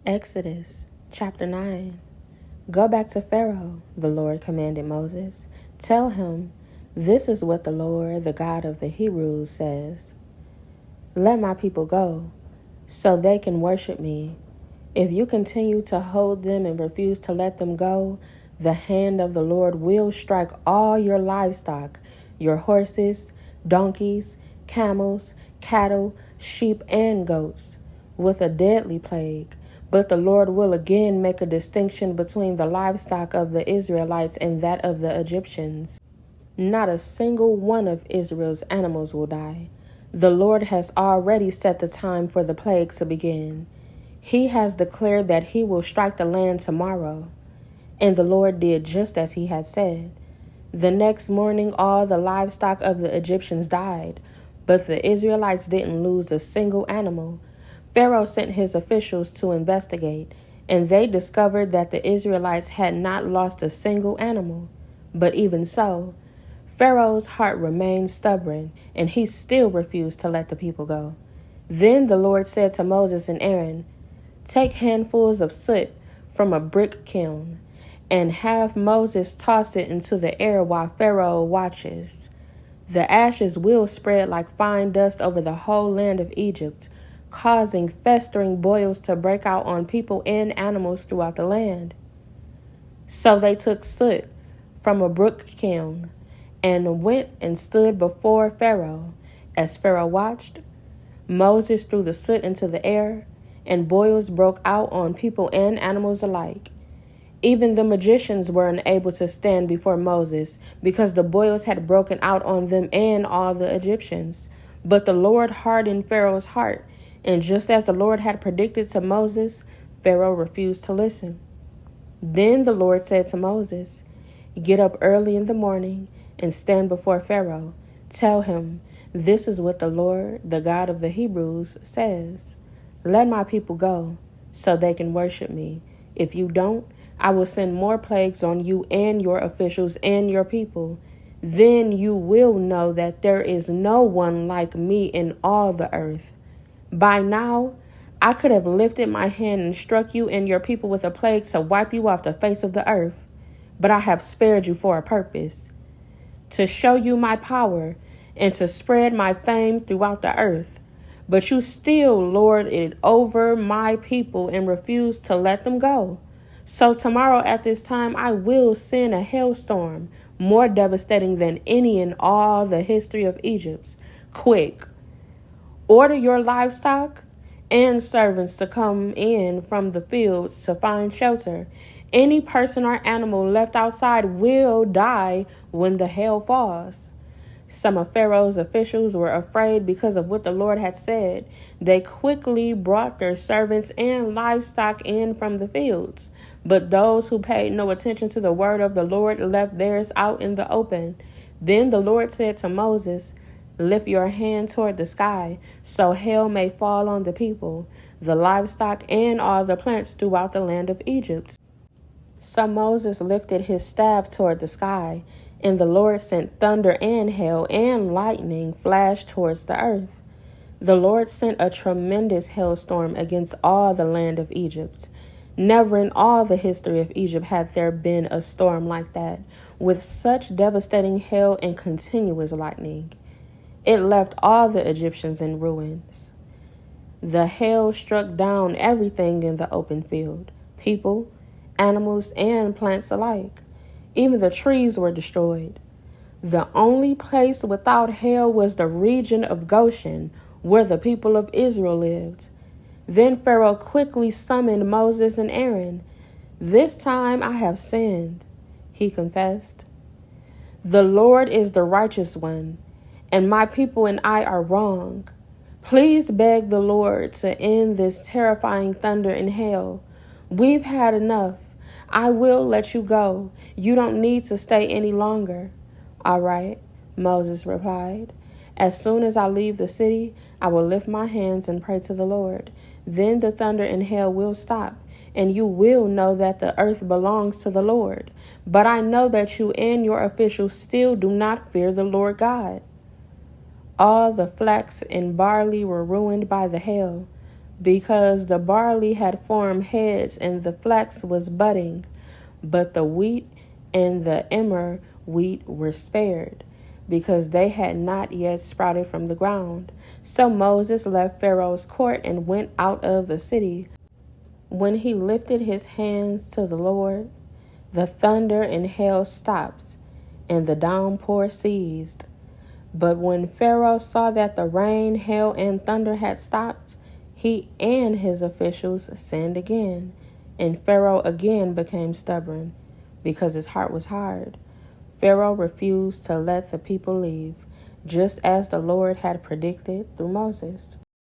Exodus chapter 9. Go back to Pharaoh, the Lord commanded Moses. Tell him, this is what the Lord, the God of the Hebrews, says. Let my people go, so they can worship me. If you continue to hold them and refuse to let them go, the hand of the Lord will strike all your livestock, your horses, donkeys, camels, cattle, sheep, and goats, with a deadly plague. But the Lord will again make a distinction between the livestock of the Israelites and that of the Egyptians. Not a single one of Israel's animals will die. The Lord has already set the time for the plagues to begin. He has declared that he will strike the land tomorrow. And the Lord did just as he had said. The next morning, all the livestock of the Egyptians died, but the Israelites didn't lose a single animal. Pharaoh sent his officials to investigate, and they discovered that the Israelites had not lost a single animal. But even so, Pharaoh's heart remained stubborn, and he still refused to let the people go. Then the Lord said to Moses and Aaron, take handfuls of soot from a brick kiln, and have Moses toss it into the air while Pharaoh watches. The ashes will spread like fine dust over the whole land of Egypt, causing festering boils to break out on people and animals throughout the land. So they took soot from a brick kiln and went and stood before Pharaoh. As Pharaoh watched, Moses threw the soot into the air, and boils broke out on people and animals alike. Even the magicians were unable to stand before Moses because the boils had broken out on them and all the Egyptians. But the Lord hardened Pharaoh's heart, and just as the Lord had predicted to Moses, Pharaoh refused to listen. Then the Lord said to Moses, get up early in the morning and stand before Pharaoh. Tell him, this is what the Lord, the God of the Hebrews, says. Let my people go, so they can worship me. If you don't, I will send more plagues on you and your officials and your people. Then you will know that there is no one like me in all the earth. By now, I could have lifted my hand and struck you and your people with a plague to wipe you off the face of the earth. But I have spared you for a purpose, to show you my power and to spread my fame throughout the earth. But you still lord it over my people and refuse to let them go. So tomorrow at this time I will send a hailstorm more devastating than any in all the history of Egypt. Quick, order your livestock and servants to come in from the fields to find shelter. Any person or animal left outside will die when the hail falls. Some of Pharaoh's officials were afraid because of what the Lord had said. They quickly brought their servants and livestock in from the fields. But those who paid no attention to the word of the Lord left theirs out in the open. Then the Lord said to Moses, lift your hand toward the sky, so hail may fall on the people, the livestock, and all the plants throughout the land of Egypt. So Moses lifted his staff toward the sky, and the Lord sent thunder and hail and lightning flashed towards the earth. The Lord sent a tremendous hailstorm against all the land of Egypt. Never in all the history of Egypt had there been a storm like that, with such devastating hail and continuous lightning. It left all the Egyptians in ruins. The hail struck down everything in the open field, people, animals, and plants alike. Even the trees were destroyed. The only place without hail was the region of Goshen, where the people of Israel lived. Then Pharaoh quickly summoned Moses and Aaron. This time I have sinned, he confessed. The Lord is the righteous one, and my people and I are wrong. Please beg the Lord to end this terrifying thunder and hail. We've had enough. I will let you go. You don't need to stay any longer. All right, Moses replied. As soon as I leave the city, I will lift my hands and pray to the Lord. Then the thunder and hail will stop, and you will know that the earth belongs to the Lord. But I know that you and your officials still do not fear the Lord God. All the flax and barley were ruined by the hail, because the barley had formed heads and the flax was budding, but the wheat and the emmer wheat were spared, because they had not yet sprouted from the ground. So Moses left Pharaoh's court and went out of the city. When he lifted his hands to the Lord, the thunder and hail stopped, and the downpour ceased. But when Pharaoh saw that the rain, hail, and thunder had stopped, he and his officials sinned again, and Pharaoh again became stubborn, because his heart was hard. Pharaoh refused to let the people leave, just as the Lord had predicted through Moses.